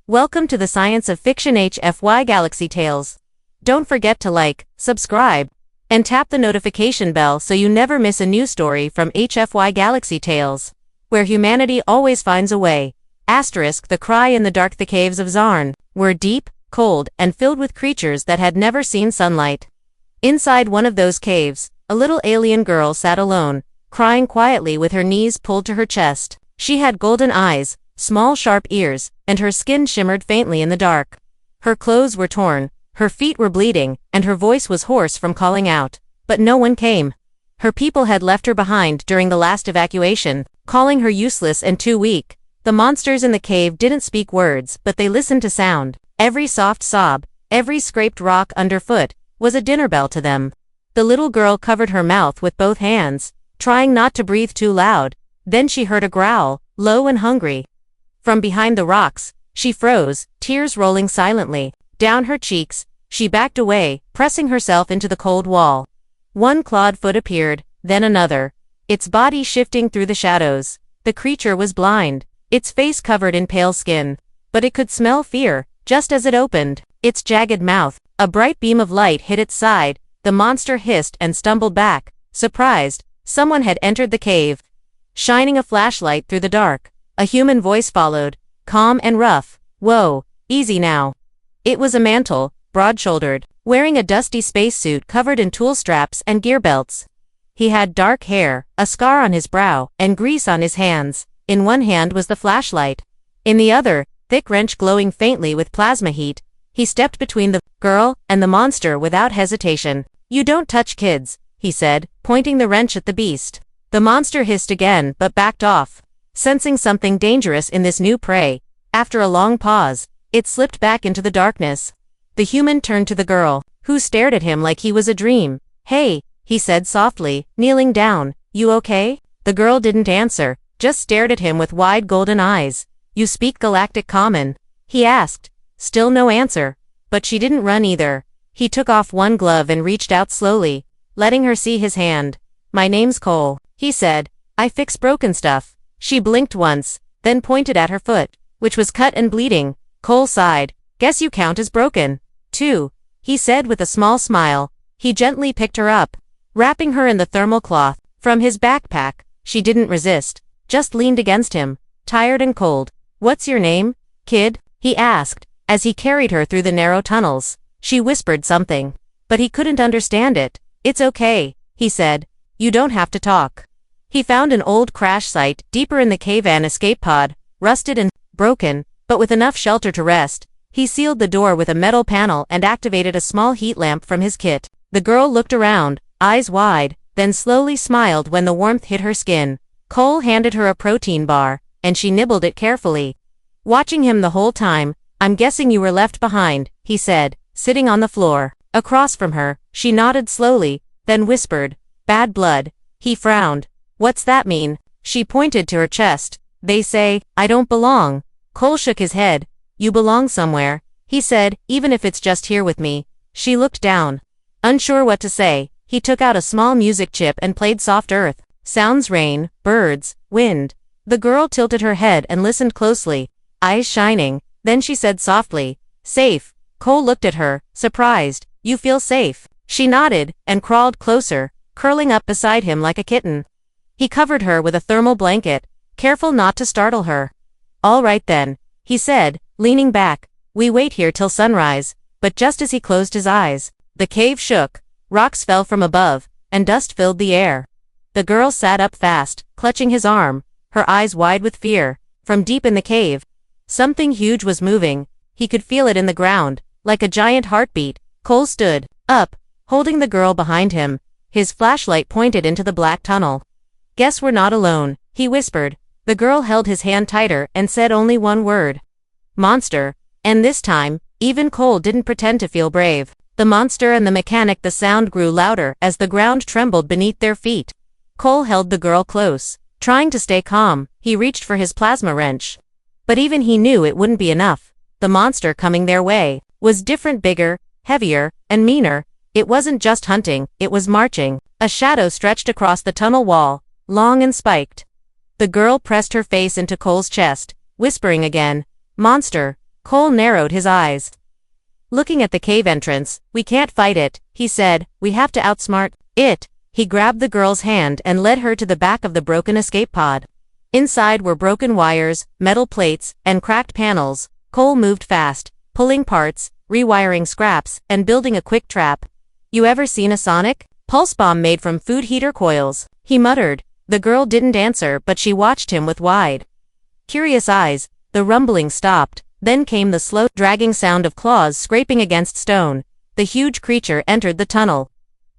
Welcome to the Science of Fiction HFY Galaxy Tales. Don't forget to like, subscribe, and tap the notification bell so you never miss a new story from HFY Galaxy Tales, where humanity always finds a way. The cry in the dark. The caves of Zarn were deep, cold, and filled with creatures that had never seen sunlight. Inside one of those caves, a little alien girl sat alone, crying quietly with her knees pulled to her chest. She had golden eyes, small sharp ears, and her skin shimmered faintly in the dark. Her clothes were torn, her feet were bleeding, and her voice was hoarse from calling out. But no one came. Her people had left her behind during the last evacuation, calling her useless and too weak. The monsters in the cave didn't speak words, but they listened to sound. Every soft sob, every scraped rock underfoot, was a dinner bell to them. The little girl covered her mouth with both hands, trying not to breathe too loud. Then she heard a growl, low and hungry. From behind the rocks, she froze, tears rolling silently down her cheeks. She backed away, pressing herself into the cold wall. One clawed foot appeared, then another, its body shifting through the shadows. The creature was blind, its face covered in pale skin, but it could smell fear, just as it opened its jagged mouth. A bright beam of light hit its side. The monster hissed and stumbled back, surprised. Someone had entered the cave. Shining a flashlight through the dark, a human voice followed, calm and rough. "Whoa, easy now." It was a mantle, broad-shouldered, wearing a dusty spacesuit covered in tool straps and gear belts. He had dark hair, a scar on his brow, and grease on his hands. In one hand was the flashlight. In the other, thick wrench glowing faintly with plasma heat. He stepped between the girl and the monster without hesitation. "You don't touch kids," he said, pointing the wrench at the beast. The monster hissed again but backed off, sensing something dangerous in this new prey. After a long pause, it slipped back into the darkness. The human turned to the girl, who stared at him like he was a dream. "Hey," he said softly, kneeling down, "you okay?" The girl didn't answer, just stared at him with wide golden eyes. "You speak Galactic Common?" he asked. Still no answer. But she didn't run either. He took off one glove and reached out slowly, letting her see his hand. "My name's Cole," he said. "I fix broken stuff." She blinked once, then pointed at her foot, which was cut and bleeding. Cole sighed. "Guess you count as broken, too," he said with a small smile. He gently picked her up, wrapping her in the thermal cloth from his backpack. She didn't resist, just leaned against him, tired and cold. "What's your name, kid?" he asked, as he carried her through the narrow tunnels. She whispered something, but he couldn't understand it. "It's okay," he said. "You don't have to talk." He found an old crash site deeper in the cave, an escape pod, rusted and broken, but with enough shelter to rest. He sealed the door with a metal panel and activated a small heat lamp from his kit. The girl looked around, eyes wide, then slowly smiled when the warmth hit her skin. Cole handed her a protein bar, and she nibbled it carefully, watching him the whole time. "I'm guessing you were left behind," he said, sitting on the floor across from her. She nodded slowly, then whispered, "Bad blood." He frowned. "What's that mean?" She pointed to her chest. "They say I don't belong." Cole shook his head. "You belong somewhere," he said, "even if it's just here with me." She looked down, unsure what to say. He took out a small music chip and played soft earth sounds, rain, birds, wind. The girl tilted her head and listened closely, eyes shining. Then she said softly, "Safe." Cole looked at her, surprised. "You feel safe?" She nodded, and crawled closer, curling up beside him like a kitten. He covered her with a thermal blanket, careful not to startle her. "All right then," he said, leaning back. "We wait here till sunrise." But just as he closed his eyes, the cave shook, rocks fell from above, and dust filled the air. The girl sat up fast, clutching his arm, her eyes wide with fear. From deep in the cave, something huge was moving. He could feel it in the ground, like a giant heartbeat. Cole stood up, holding the girl behind him. His flashlight pointed into the black tunnel. "Guess we're not alone," he whispered. The girl held his hand tighter and said only one word. "Monster." And this time, even Cole didn't pretend to feel brave. The monster and the mechanic. The sound grew louder as the ground trembled beneath their feet. Cole held the girl close, trying to stay calm. He reached for his plasma wrench. But even he knew it wouldn't be enough. The monster coming their way was different, bigger, heavier, and meaner. It wasn't just hunting, it was marching. A shadow stretched across the tunnel wall, long and spiked. The girl pressed her face into Cole's chest, whispering again, "Monster." Cole narrowed his eyes. Looking at the cave entrance, "We can't fight it," he said. "We have to outsmart it." He grabbed the girl's hand and led her to the back of the broken escape pod. Inside were broken wires, metal plates, and cracked panels. Cole moved fast, pulling parts, rewiring scraps, and building a quick trap. "You ever seen a sonic pulse bomb made from food heater coils?" he muttered. The girl didn't answer, but she watched him with wide, curious eyes. The rumbling stopped. Then came the slow, dragging sound of claws scraping against stone. The huge creature entered the tunnel.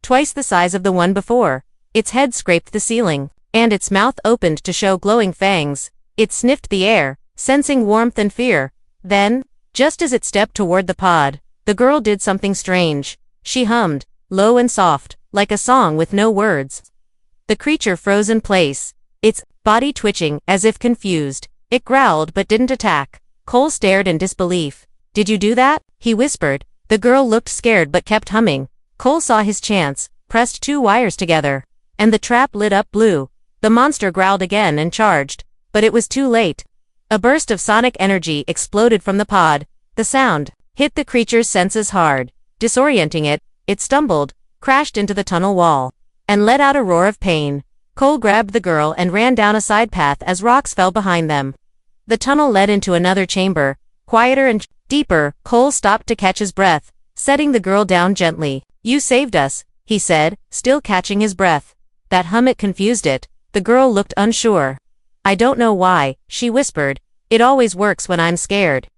Twice the size of the one before. Its head scraped the ceiling, and its mouth opened to show glowing fangs. It sniffed the air, sensing warmth and fear. Then, just as it stepped toward the pod, the girl did something strange. She hummed, low and soft, like a song with no words. The creature froze in place, its body twitching as if confused. It growled but didn't attack. Cole stared in disbelief. "Did you do that?" he whispered. The girl looked scared but kept humming. Cole saw his chance, pressed 2 wires together, and the trap lit up blue. The monster growled again and charged, but it was too late. A burst of sonic energy exploded from the pod. The sound hit the creature's senses hard, disorienting it. It stumbled, crashed into the tunnel wall, and let out a roar of pain. Cole grabbed the girl and ran down a side path as rocks fell behind them. The tunnel led into another chamber, quieter and deeper. Cole stopped to catch his breath, setting the girl down gently. "You saved us," he said, still catching his breath. That hum, it confused it. The girl looked unsure. "I don't know why," she whispered. "It always works when I'm scared."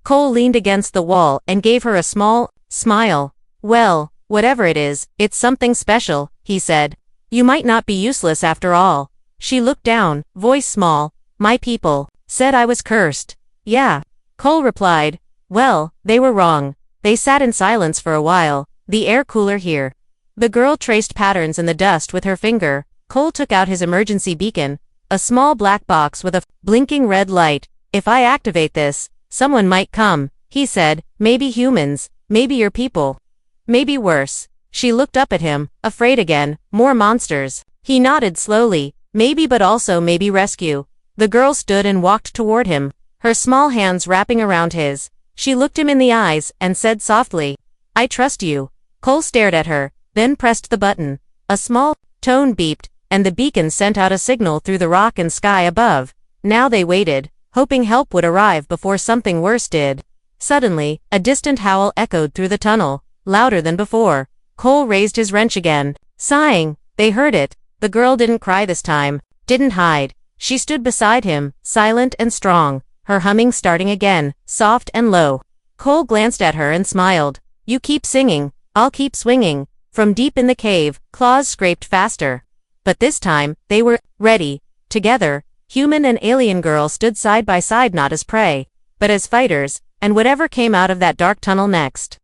Cole leaned against the wall and gave her a small smile. "Well, whatever it is, it's something special," he said. "You might not be useless after all." She looked down, voice small. "My people said I was cursed." "Yeah," Cole replied. "Well, they were wrong." They sat in silence for a while, the air cooler here. The girl traced patterns in the dust with her finger. Cole took out his emergency beacon, a small black box with a blinking red light. "If I activate this, someone might come," he said. "Maybe humans, maybe your people, maybe worse." She looked up at him, afraid again. More monsters. He nodded slowly. "Maybe, but also maybe rescue." The girl stood and walked toward him, her small hands wrapping around his. She looked him in the eyes and said softly, "I trust you." Cole stared at her, then pressed the button. A small tone beeped, and the beacon sent out a signal through the rock and sky above. Now they waited, hoping help would arrive before something worse did. Suddenly, a distant howl echoed through the tunnel, louder than before. Cole raised his wrench again, sighing. They heard it. The girl didn't cry this time, didn't hide. She stood beside him, silent and strong, her humming starting again, soft and low. Cole glanced at her and smiled. "You keep singing, I'll keep swinging." From deep in the cave, claws scraped faster. But this time, they were ready. Together, human and alien girl stood side by side, not as prey, but as fighters, and whatever came out of that dark tunnel next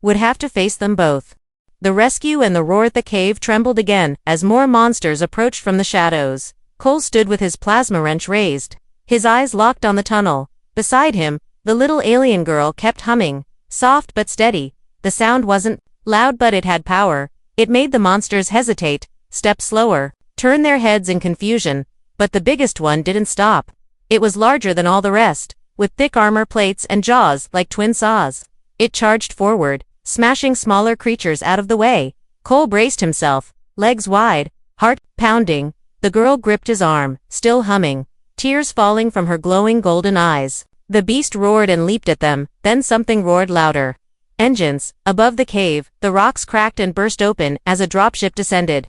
would have to face them both. The rescue and the roar at the cave trembled again as more monsters approached from the shadows. Cole stood with his plasma wrench raised, his eyes locked on the tunnel. Beside him, the little alien girl kept humming, soft but steady. The sound wasn't loud, but it had power. It made the monsters hesitate, step slower, turn their heads in confusion. But the biggest one didn't stop. It was larger than all the rest, with thick armor plates and jaws like twin saws. It charged forward, smashing smaller creatures out of the way. Cole braced himself, legs wide, heart pounding. The girl gripped his arm, still humming, tears falling from her glowing golden eyes. The beast roared and leaped at them, then something roared louder. Engines. Above the cave, the rocks cracked and burst open as a dropship descended.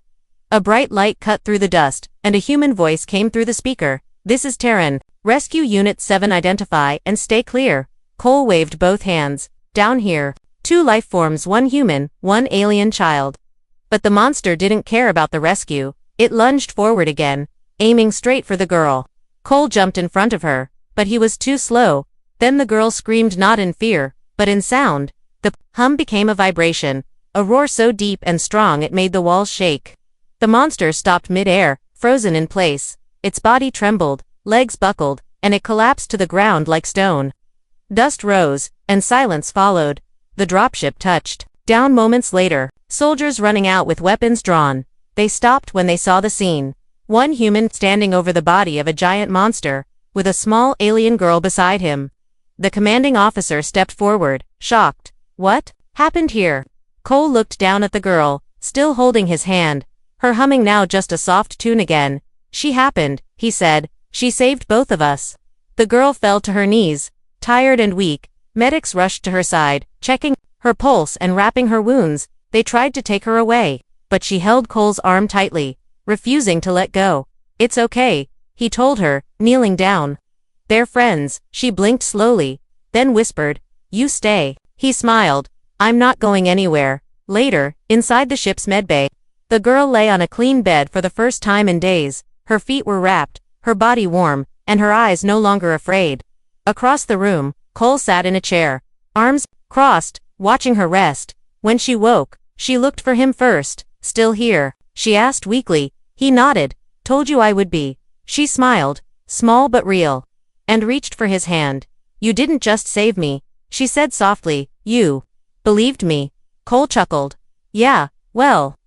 A bright light cut through the dust, and a human voice came through the speaker. "This is Terran. Rescue Unit 7, identify and stay clear." Cole waved both hands. "Down here. 2 life forms, 1 human, 1 alien child." But the monster didn't care about the rescue. It lunged forward again, aiming straight for the girl. Cole jumped in front of her, but he was too slow. Then the girl screamed, not in fear, but in sound. The hum became a vibration, a roar so deep and strong it made the walls shake. The monster stopped mid-air, frozen in place. Its body trembled, legs buckled, and it collapsed to the ground like stone. Dust rose, and silence followed. The dropship touched down moments later, soldiers running out with weapons drawn. They stopped when they saw the scene. 1 human standing over the body of a giant monster, with a small alien girl beside him. The commanding officer stepped forward, shocked. What happened here? Cole looked down at the girl, still holding his hand, her humming now just a soft tune again. She happened, he said. She saved both of us. The girl fell to her knees, tired and weak. Medics rushed to her side, checking her pulse and wrapping her wounds. They tried to take her away, but she held Cole's arm tightly, refusing to let go. It's okay, he told her, kneeling down. They're friends, she blinked slowly, then whispered, you stay. He smiled. I'm not going anywhere. Later, inside the ship's medbay, the girl lay on a clean bed for the first time in days. Her feet were wrapped, her body warm, and her eyes no longer afraid. Across the room, Cole sat in a chair, arms crossed, watching her rest. When she woke, she looked for him first. Still here? She asked weakly. He nodded. Told you I would be. She smiled, small but real, and reached for his hand. You didn't just save me, she said softly. You believed me. Cole chuckled. Yeah, well,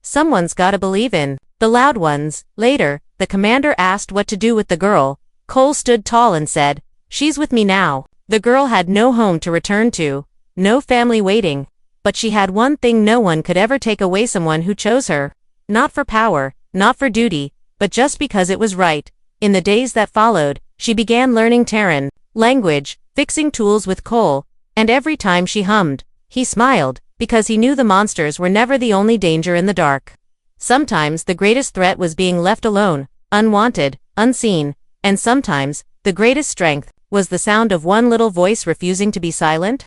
someone's gotta believe in the loud ones. Later, the commander asked what to do with the girl. Cole stood tall and said, she's with me now. The girl had no home to return to, no family waiting. But she had one thing no one could ever take away: someone who chose her. Not for power, not for duty, but just because it was right. In the days that followed, she began learning Terran language, fixing tools with Cole, and every time she hummed, he smiled, because he knew the monsters were never the only danger in the dark. Sometimes the greatest threat was being left alone, unwanted, unseen, and sometimes the greatest strength was the sound of one little voice refusing to be silent.